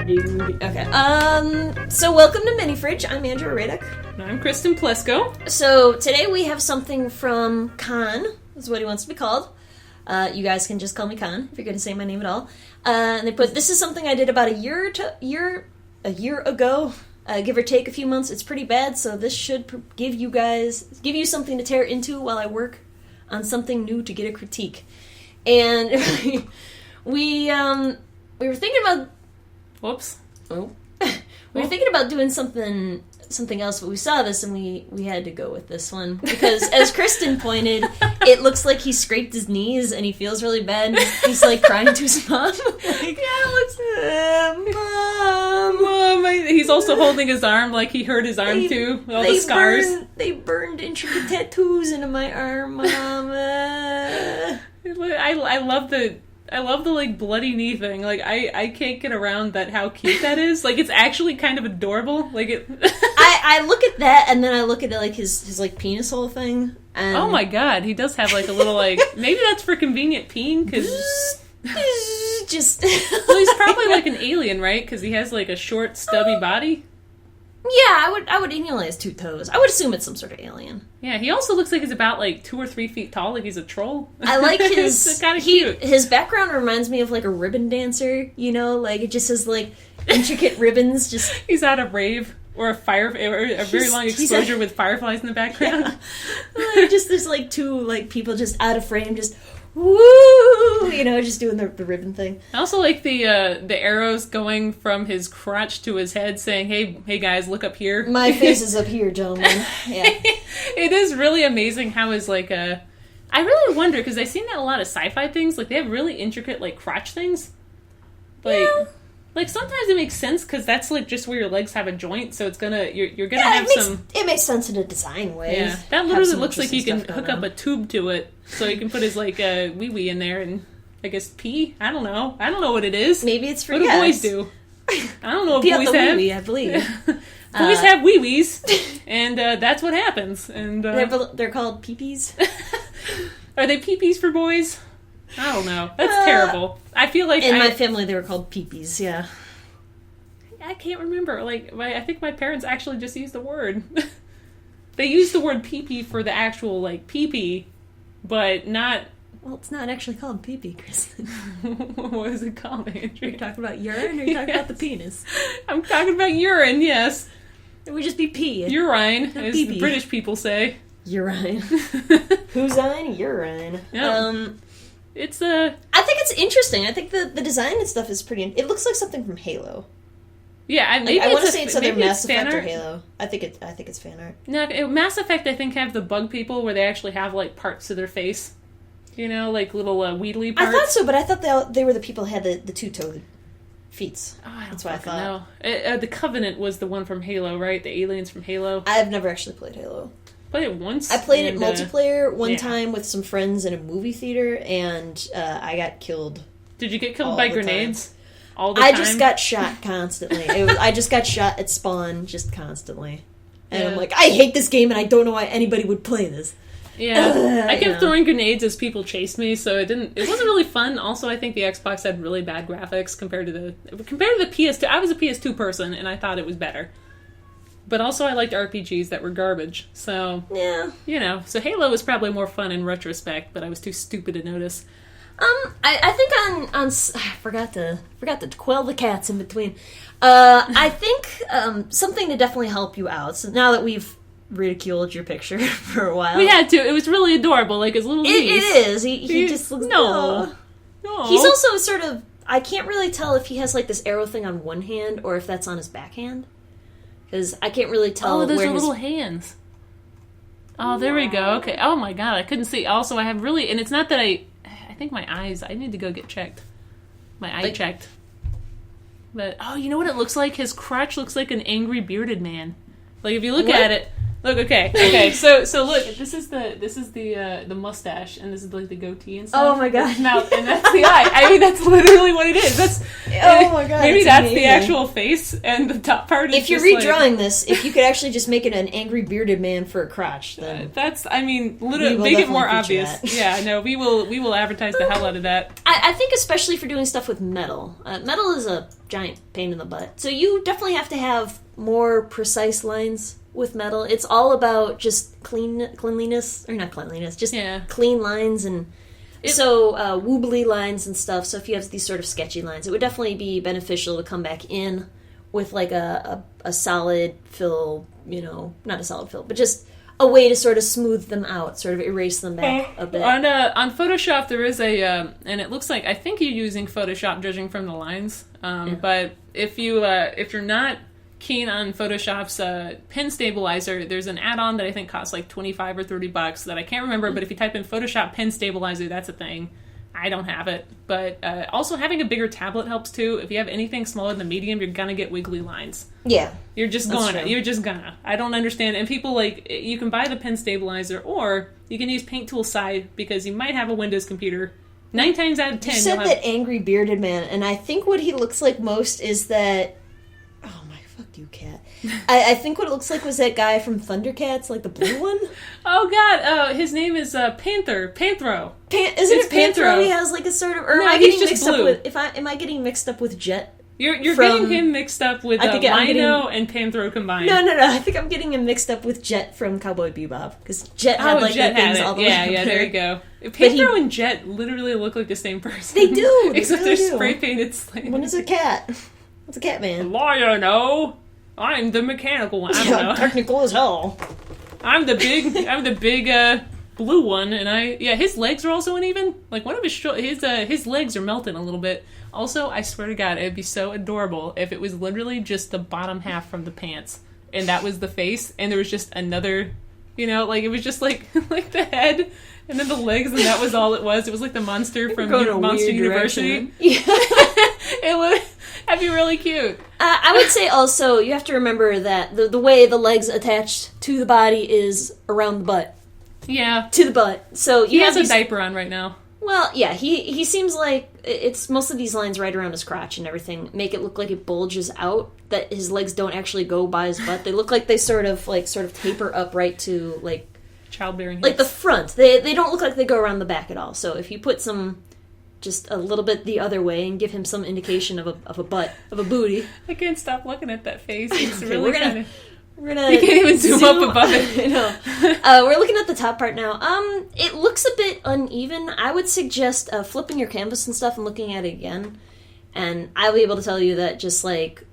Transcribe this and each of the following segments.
dude. Okay. So welcome to Mini Fridge. I'm Andrew Radek. And I'm Kristen Plesko. So today we have something from Khan, is what he wants to be called. You guys can just call me Khan if you're going to say my name at all. And they put, this is something I did about a year ago, give or take a few months. It's pretty bad, so this should give you something to tear into while I work on something new to get a critique. And we were thinking about... Whoops. Oh. We were thinking about doing something else, but we saw this and we had to go with this one. Because, as Kristen pointed, it looks like he scraped his knees and he feels really bad. He's, like, crying to his mom. Mom! He's also holding his arm like he hurt his arm too. All the scars. They burned intricate tattoos into my arm, Mom. I love the like bloody knee thing. Like I can't get around that how cute that is. Like it's actually kind of adorable. Like it. I look at that and then I look at like his like penis hole thing. And oh my god, he does have like a little like maybe that's for convenient peeing because. Just well, he's probably like an alien, right? Because he has like a short, stubby body. Yeah, I would. He only has 2 toes. I would assume it's some sort of alien. Yeah, he also looks like he's about like 2 or 3 feet tall, like he's a troll. I like his. It's kind of cute. His background reminds me of like a ribbon dancer. You know, like it just has like intricate ribbons. Just he's at a rave or a very long exposure with fireflies in the background. Yeah. Like just there's like 2 like people just out of frame, just. Woo! You know, just doing the ribbon thing. I also like the arrows going from his crotch to his head saying, hey guys, look up here. My face is up here, gentlemen. Yeah. It is really amazing how his, like, I really wonder, because I've seen that in a lot of sci-fi things, like, they have really intricate, like, crotch things. Like, yeah. Like, sometimes it makes sense, because that's, like, just where your legs have a joint, so it's gonna, you're gonna have some... It makes sense in a design way. Yeah, that literally looks like you can hook up a tube to it, so you can put his, like, wee-wee in there and, I guess, pee? I don't know what it is. Maybe it's for what do boys do? I don't know what boys have. Wee-wee, I believe. Boys have wee-wees, and that's what happens. And they're called pee-pees? Are they pee-pees for boys? I don't know. That's terrible. I feel like in my family they were called pee-pees, yeah. I can't remember. Like, I think my parents actually just used the word. They used the word pee-pee for the actual, like, pee-pee, but not... Well, it's not actually called pee-pee, Kristen. What is it called, Andrew? Are you talking about urine or are you talking about the penis? I'm talking about urine, yes. It would just be pee. Urine, as the British people say. Urine. Who's on urine? Yeah. It's I think it's interesting. I think the design and stuff is pretty... It looks like something from Halo. Yeah, maybe I want to say it's either Mass fan Effect or art. Halo. I think it's fan art. No, Mass Effect I think have the bug people where they actually have like parts of their face. You know, like little Wheatley parts. I thought so, but I thought they were the people who had the 2-toed feet. Oh, That's what I thought. No. The Covenant was the one from Halo, right? The aliens from Halo. I've never actually played Halo. Played it once. I played it multiplayer one time with some friends in a movie theater, and I got killed. Did you get killed by grenades? All the time? I just got shot constantly. I just got shot at spawn just constantly. And I'm like, I hate this game, and I don't know why anybody would play this. Yeah, I kept throwing grenades as people chased me, so it wasn't really fun. Also, I think the Xbox had really bad graphics compared to the PS2. I was a PS2 person, and I thought it was better. But also, I liked RPGs that were garbage. So yeah, you know, so Halo was probably more fun in retrospect, but I was too stupid to notice. I think on I forgot to quell the cats in between. I think something to definitely help you out. So now that we've ridiculed your picture for a while, we had to. It was really adorable, like his little niece. It is. He just looks no. He's also sort of. I can't really tell if he has like this arrow thing on one hand or if that's on his backhand. Because I can't really tell. Oh, those are little hands. Oh, there we go. Okay. Oh my god, I couldn't see. Also, I have really, and it's not that I think my eyes. I need to go get checked. My eye checked. But you know what it looks like? His crotch looks like an angry bearded man. Like if you look at it, Look, okay. So look, this is the mustache, and this is like the goatee and stuff. Oh my god! Mouth, and that's the eye. I mean, that's literally what it is. That's oh my god. Maybe that's the actual face, and the top part is. If you're redrawing this, if you could actually just make it an angry bearded man for a crotch, then that's. I mean, literally make it more obvious. Yeah, no, we will advertise the hell out of that. I think especially for doing stuff with metal. Metal is a giant pain in the butt, so you definitely have to have more precise lines. With metal, it's all about just cleanliness, or not cleanliness, just clean lines and wobbly lines and stuff. So if you have these sort of sketchy lines, it would definitely be beneficial to come back in with like a solid fill, not a solid fill, but just a way to sort of smooth them out, sort of erase them back a bit. On Photoshop, there is and it looks like, I think you're using Photoshop judging from the lines, but if you're not keen on Photoshop's pen stabilizer, there's an add-on that I think costs like $25 or $30 that I can't remember, but if you type in Photoshop pen stabilizer, that's a thing. I don't have it, but also having a bigger tablet helps too. If you have anything smaller than medium, you're gonna get wiggly lines. Yeah, you're just gonna. I don't understand. And people you can buy the pen stabilizer, or you can use Paint Tool Side because you might have a Windows computer. 9 times out of 10, you said that angry bearded man, and I think what he looks like most is that. Fuck you, cat. I think what it looks like was that guy from Thundercats, like the blue one. Oh god, his name is Panthro. Isn't it Panthro? He has like a sort of. Or am I getting mixed up with? Am I getting mixed up with Jet? You're getting him mixed up with Rhino and Panthro combined. No. I think I'm getting him mixed up with Jet from Cowboy Bebop because Jet had like Jet the things all the way. Yeah, there you go. Panthro and Jet literally look like the same person. They do, except they're spray painted slightly. One is a cat. It's a cat man. Lawyer, no. I'm the mechanical one. I don't know. Technical as hell. I'm the big blue one, and his legs are also uneven. Like one of his legs are melting a little bit. Also, I swear to God, it'd be so adorable if it was literally just the bottom half from the pants, and that was the face, and there was just another, like it was just like the head, and then the legs, and that was all it was. It was like the monster from Monster University. Yeah. That'd be really cute. I would say also, you have to remember that the way the legs attached to the body is around the butt. Yeah. To the butt. So he has a diaper on right now. Well, yeah, he seems like it's most of these lines right around his crotch and everything make it look like it bulges out, that his legs don't actually go by his butt. They look like they sort of taper up right to like childbearing hips. Like the front. They don't look like they go around the back at all. So if you put some just a little bit the other way and give him some indication of a butt, of a booty. I can't stop looking at that face. It's really kind of... We're gonna you can't even zoom up above it. We're looking at the top part now. It looks a bit uneven. I would suggest flipping your canvas and stuff and looking at it again. And I'll be able to tell you that just like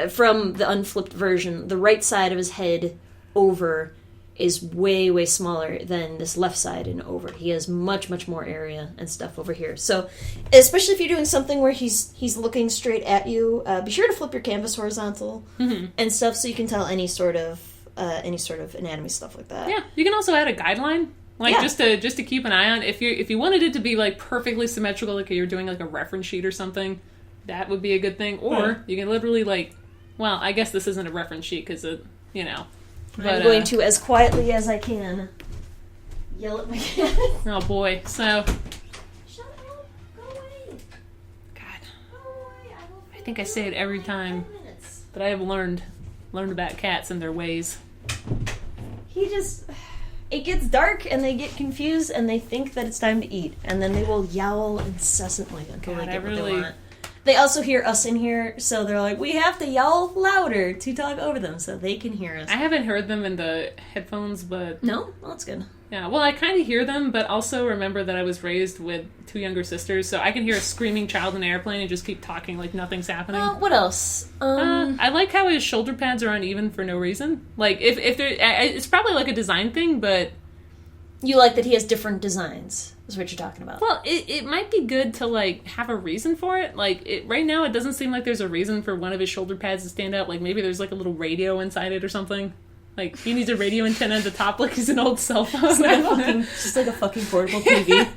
from the unflipped version, the right side of his head over is way, way smaller than this left side and over. He has much, much more area and stuff over here. So, especially if you're doing something where he's looking straight at you, be sure to flip your canvas horizontal and stuff so you can tell any sort of anatomy stuff like that. Yeah, you can also add a guideline, just to keep an eye on. If you wanted it to be like perfectly symmetrical, like you're doing like a reference sheet or something, that would be a good thing. Or you can literally I guess this isn't a reference sheet because But, I'm going to, as quietly as I can, yell at my cat. Oh boy, so... Shut up! Go away! God. Go away! I think I say it every time, but I have learned about cats and their ways. It gets dark and they get confused and they think that it's time to eat. And then they will yowl incessantly until they get what they want. They also hear us in here, so they're like, we have to yell louder to talk over them so they can hear us. I haven't heard them in the headphones, but... No? Well, that's good. Yeah, well, I kind of hear them, but also remember that I was raised with 2 younger sisters, so I can hear a screaming child in an airplane and just keep talking like nothing's happening. What else? I like how his shoulder pads are uneven for no reason. Like, if they're... It's probably like a design thing, but... You like that he has different designs, is what you're talking about. Well, it might be good to, have a reason for it. Right now, it doesn't seem like there's a reason for one of his shoulder pads to stand out. Like, maybe there's, a little radio inside it or something. Like, he needs a radio antenna at the top like he's an old cell phone. Just like a fucking portable TV.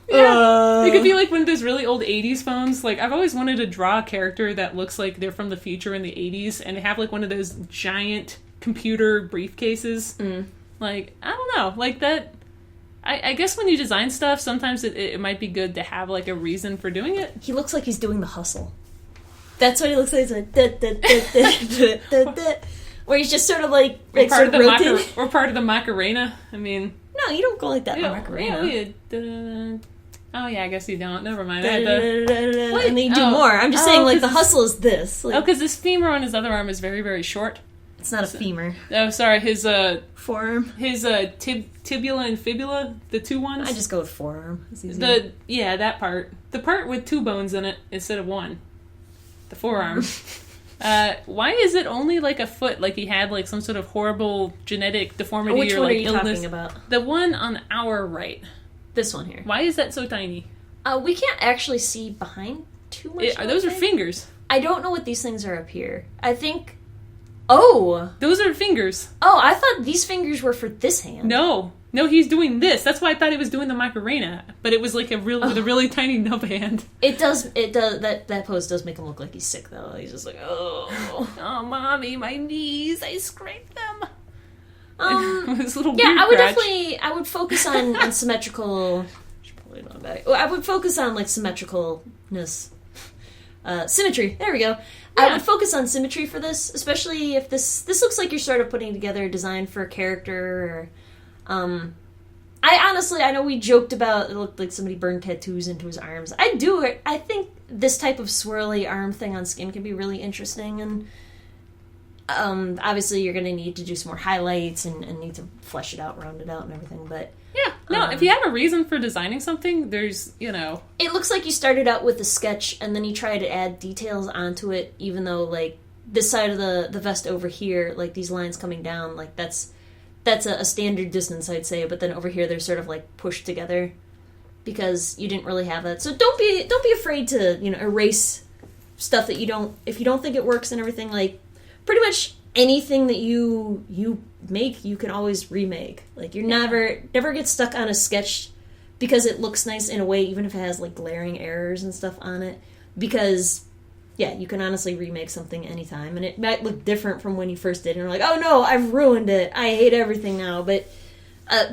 Yeah. It could be like one of those really old 80s phones. Like, I've always wanted to draw a character that looks like they're from the future in the 80s and have, one of those giant computer briefcases. Like, I don't know, like that. I guess when you design stuff, sometimes it might be good to have like a reason for doing it. He looks like he's doing the hustle. That's what he looks like. He's like, da, da, da, da, da, da, da, where he's just sort of like sort of rotating. We're part of the Macarena. I mean, no, you don't go like that in the Macarena. Oh yeah, I guess you don't. Never mind. And then you do more. I'm just saying, like the hustle is this. Like, because his femur on his other arm is very, very short. It's not a femur. Oh, sorry. His forearm. His tibula and fibula, the two ones. I just go with forearm. That part. The part with two bones in it instead of one. The forearm. Why is it only like a foot? Like he had like some sort of horrible genetic deformity Which or one like are you illness. Talking about? The one on our right. This one here. Why is that so tiny? We can't actually see behind too much. Those are fingers. I don't know what these things are up here. I think. Oh! Those are fingers. Oh, I thought these fingers were for this hand. No, he's doing this. That's why I thought he was doing the Macarena. But it was like with a really tiny nub hand. It does, that pose does make him look like he's sick, though. He's just like, oh. Oh, Mommy, my knees, I scraped them. His little I would focus on symmetrical... I would focus on, like, symmetricalness. Symmetry. There we go. Yeah. I would focus on symmetry for this, especially if this looks like you're sort of putting together a design for a character. Or, I know we joked about it looked like somebody burned tattoos into his arms. I think this type of swirly arm thing on skin can be really interesting, and obviously you're going to need to do some more highlights and need to flesh it out, round it out, and everything, but... Yeah, no, if you have a reason for designing something, there's, It looks like you started out with a sketch, and then you try to add details onto it, even though, like, this side of the vest over here, like, these lines coming down, like, that's a standard distance, I'd say, but then over here they're sort of, like, pushed together, because you didn't really have that. So don't be afraid to, erase stuff that if you don't think it works and everything, like, pretty much anything that you make, you can always remake. Like, you're never get stuck on a sketch because it looks nice in a way, even if it has, like, glaring errors and stuff on it. Because, yeah, you can honestly remake something anytime. And it might look different from when you first did. And you're like, oh, no, I've ruined it. I hate everything now. But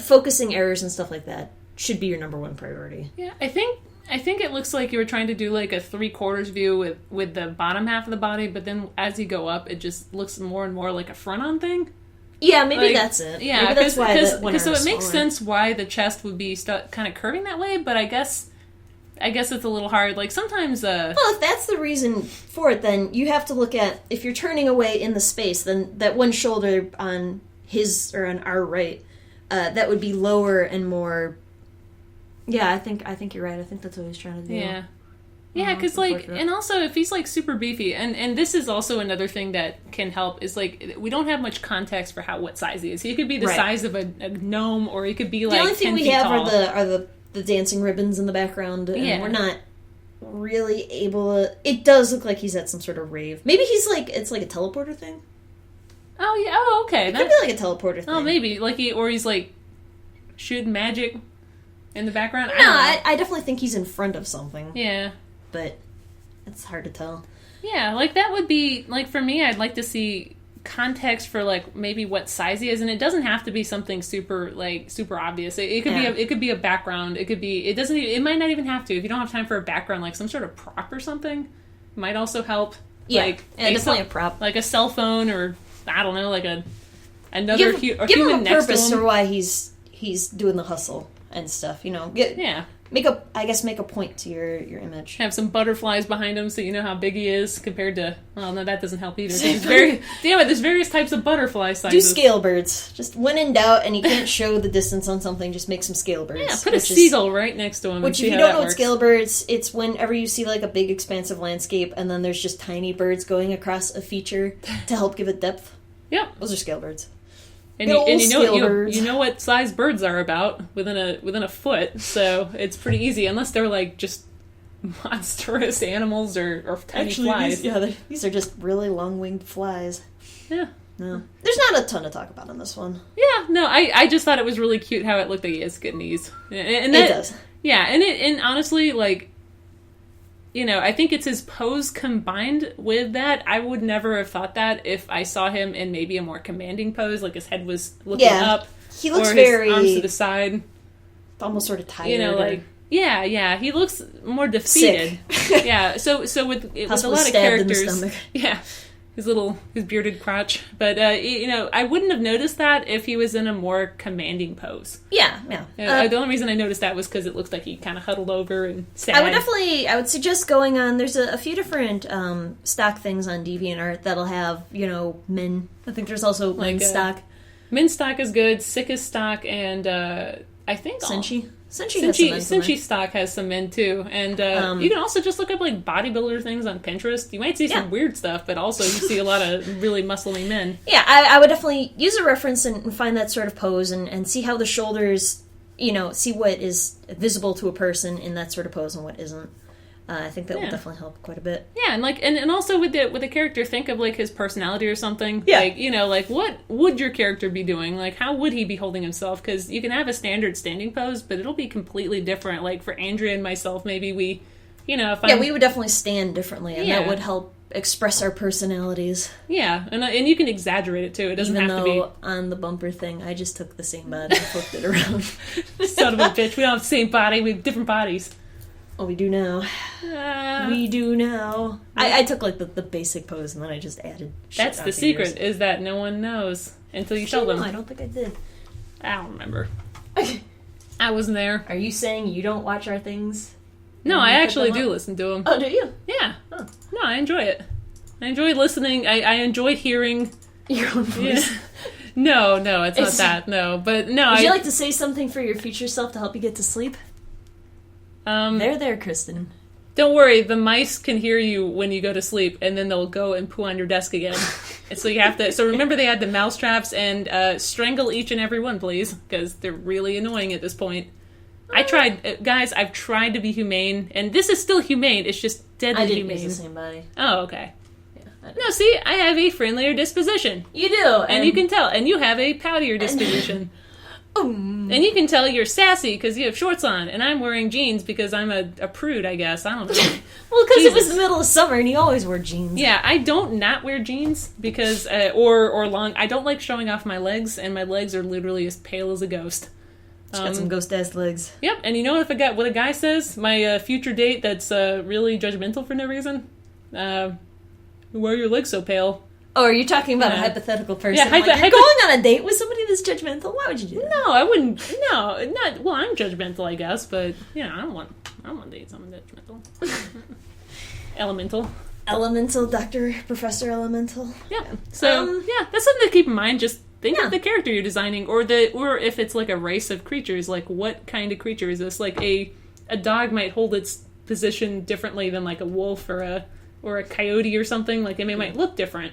focusing errors and stuff like that should be your number one priority. Yeah, I think it looks like you were trying to do like a 3/4 view with the bottom half of the body, but then as you go up, it just looks more and more like a front-on thing. Yeah, maybe that's it. Yeah, maybe that's why so it makes sense why the chest would be kind of curving that way, but I guess it's a little hard. Like sometimes. Well, if that's the reason for it, then you have to look at if you're turning away in the space, then that one shoulder on his or on our right, that would be lower and more. Yeah, I think you're right. I think that's what he's trying to do. Yeah. Yeah, because, like, and also if he's, like, super beefy, and this is also another thing that can help, is, like, we don't have much context for what size he is. He could be the size of a gnome, or he could be, like, 10 feet tall. The only thing we have are the dancing ribbons in the background, and we're not really able to... It does look like he's at some sort of rave. Maybe he's, like, it's like a teleporter thing? Oh, yeah, oh, okay. It could be, like, a teleporter thing. Oh, maybe. Like, he's, like, shooting magic in the background? No, I definitely think he's in front of something. Yeah. But it's hard to tell. Yeah, like that would be, like for me, I'd like to see context for like maybe what size he is, and it doesn't have to be something super obvious. It could be a background. It might not even have to. If you don't have time for a background, like some sort of prop or something might also help. Yeah, like definitely a prop. Like a cell phone or I don't know, like another give human him a next purpose to him. for why he's doing the hustle and stuff, Make a point to your image. Have some butterflies behind him so you know how big he is compared to... Well, no, that doesn't help either. There's various types of butterfly sizes. Do scale birds. Just when in doubt and you can't show the distance on something, just make some scale birds. Yeah, put a seagull right next to him. Which, if you don't know what scale birds, it's whenever you see like a big expansive landscape and then there's just tiny birds going across a feature to help give it depth. Yep. Those are scale birds. And you know what size birds are about within a foot, so it's pretty easy unless they're like just monstrous animals or tiny flies. These are just really long-winged flies. Yeah. No. There's not a ton to talk about on this one. Yeah, no, I just thought it was really cute how it looked like he has good knees. And it does. Yeah, and honestly, like, I think it's his pose combined with that. I would never have thought that if I saw him in maybe a more commanding pose, like his head was looking up. He looks or very... his arms to the side. Almost sort of tired. Yeah, he looks more defeated. Yeah, so with a lot of characters, his bearded crotch. But I wouldn't have noticed that if he was in a more commanding pose. Yeah. The only reason I noticed that was because it looks like he kind of huddled over and sad. I would suggest going on. There's a few different stock things on DeviantArt that'll have men. I think there's also men's stock. Men's stock is good. Sickest stock and I think Senshi. Senshi stock has some men too, and you can also just look up like bodybuilder things on Pinterest. You might see some weird stuff, but also you see a lot of really muscly men. Yeah, I would definitely use a reference and find that sort of pose and see how the shoulders, see what is visible to a person in that sort of pose and what isn't. I think that will definitely help quite a bit. Yeah, and also with the character, think of like his personality or something. Yeah. Like what would your character be doing? Like how would he be holding himself? Because you can have a standard standing pose, but it'll be completely different. Like for Andrea and myself, maybe we, if we would definitely stand differently, and that would help express our personalities. Yeah, and you can exaggerate it too. It doesn't have to be on the bumper thing. I just took the same body and flipped it around. Son of a bitch! We don't have the same body. We have different bodies. Oh, we do now. We do now. I took like the basic pose and then I just added shit. That's the secret, is that no one knows until you tell them. I don't think I did. I don't remember. I wasn't there. Are you saying you don't watch our things? No, I actually do listen to them. Oh, do you? Yeah. Oh. No, I enjoy it. I enjoy listening. I enjoy hearing your own voice. Yeah. No, it's not that. No, but no. Would you like to say something for your future self to help you get to sleep? There, Kristen. Don't worry, the mice can hear you when you go to sleep, and then they'll go and poo on your desk again. And so you have to. So remember, they had the mouse traps, and strangle each and every one, please, because they're really annoying at this point. I tried, guys. I've tried to be humane, and this is still humane. It's just deadly humane. I didn't use the same body. Oh, okay. No, see, I have a friendlier disposition. You do, and you can tell, and you have a poutier disposition. And you can tell you're sassy because you have shorts on, and I'm wearing jeans because I'm a prude, I guess. I don't know. Well, because it was the middle of summer, and you always wear jeans. Yeah, I don't not wear jeans because, or long. I don't like showing off my legs, and my legs are literally as pale as a ghost. She's got some ghost-ass legs. Yep, and you know what a guy says? My future date that's really judgmental for no reason? Why are your legs so pale? Oh, are you talking about a hypothetical person? Yeah, you're going on a date with somebody that's judgmental? Why would you do that? No, I wouldn't. No, not. Well, I'm judgmental, I guess, but I don't want to date someone judgmental. Elemental, Professor Elemental. Yeah. So that's something to keep in mind. Just think of the character you're designing, or if it's like a race of creatures, like what kind of creature is this? Like a dog might hold its position differently than like a wolf or a coyote or something. Like they might look different.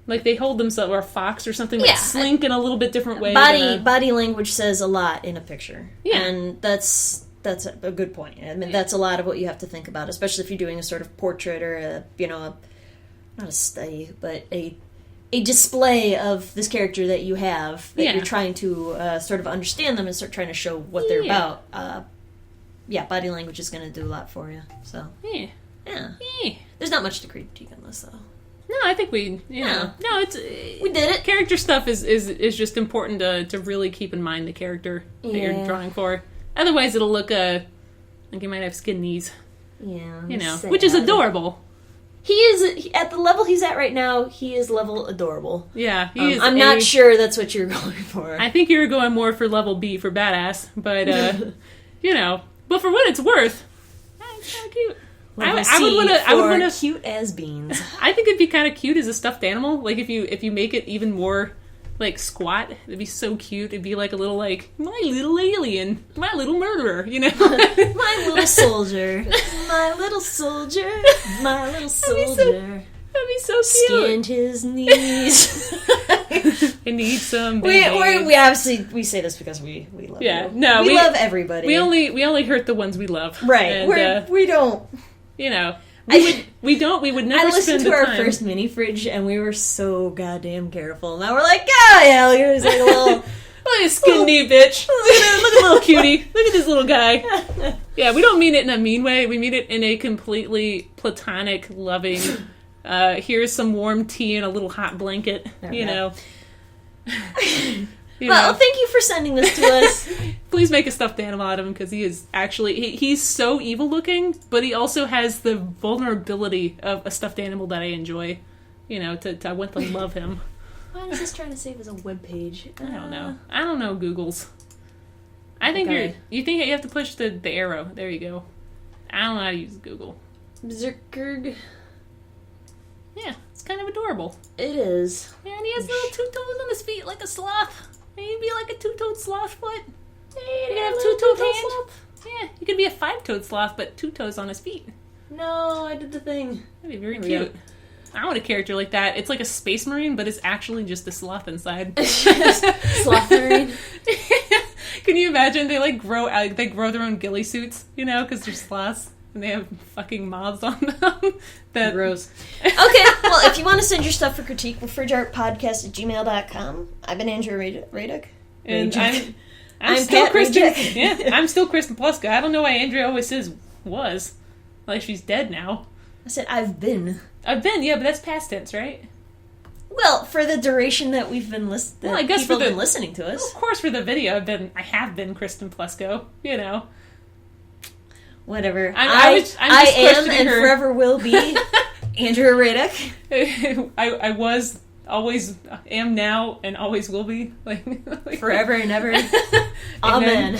Like they hold themselves, or a fox or something, like slink in a little bit different way. Body language says a lot in a picture. Yeah. And that's a good point. I mean, that's a lot of what you have to think about, especially if you're doing a sort of portrait or not a study, but a display of this character that you have, that you're trying to sort of understand them and start trying to show what they're about. Body language is going to do a lot for you. So, yeah. There's not much to critique on this, though. No, I think we did it. Character stuff is just important to really keep in mind the character that you're drawing for. Otherwise, it'll look like you might have skin knees. Yeah, which is adorable. He is at the level he's at right now. He is level adorable. Yeah, he is. I'm not sure that's what you're going for. I think you're going more for level B for badass, but but for what it's worth, it's kind of cute. I would want to cute as beans. I think it'd be kind of cute as a stuffed animal. Like if you make it even more like squat, it'd be so cute. It'd be like a little like my little alien, my little murderer, my little soldier, my little soldier, my little soldier. That'd be so cute. Skinned his knees. I need some. We obviously we say this because we love. Yeah, you. No, we love everybody. We only hurt the ones we love. Right. And, we don't. We would never. I listened to our first mini fridge, and we were so goddamn careful. Now we're like, oh yeah, here's like a at this skinny bitch. Look at little cutie. Look at this little guy. Yeah, we don't mean it in a mean way. We mean it in a completely platonic, loving, here's some warm tea and a little hot blanket, you know. Well, thank you for sending this to us. Please make a stuffed animal out of him, because he is actually... He's so evil-looking, but he also has the vulnerability of a stuffed animal that I enjoy. You know, I want to love him. Why is this trying to save as a webpage? I don't know. I don't know Google's. I think you think you have to push the arrow. There you go. I don't know how to use Google. Berserker. Yeah, it's kind of adorable. It is. Yeah, and he has little two toes on his feet like a sloth. Maybe like a two-toed sloth foot. You can have two-toed hands. Yeah, you could be a five-toed sloth, but two toes on his feet. No, I did the thing. That'd be very cute. I want a character like that. It's like a space marine, but it's actually just a sloth inside. Sloth marine. Can you imagine? They grow their own ghillie suits, you know, because they're sloths. And they have fucking moths on them. Gross. Okay, well, if you want to send your stuff for critique, refrigeratepodcast@gmail.com. I've been Andrew Radek. And I'm still Kristen. Yeah, I'm still Kristen Pluska. I don't know why Andrea always says was. Like she's dead now. I said I've been. Yeah, but that's past tense, right? Well, for the duration that we've been listening, I guess people have been listening to us. Well, of course, for the video, I have been Kristen Plesko, you know. Whatever. I am and forever will be Andrea Radek. I was, always am now, and always will be. Like forever and ever. Amen.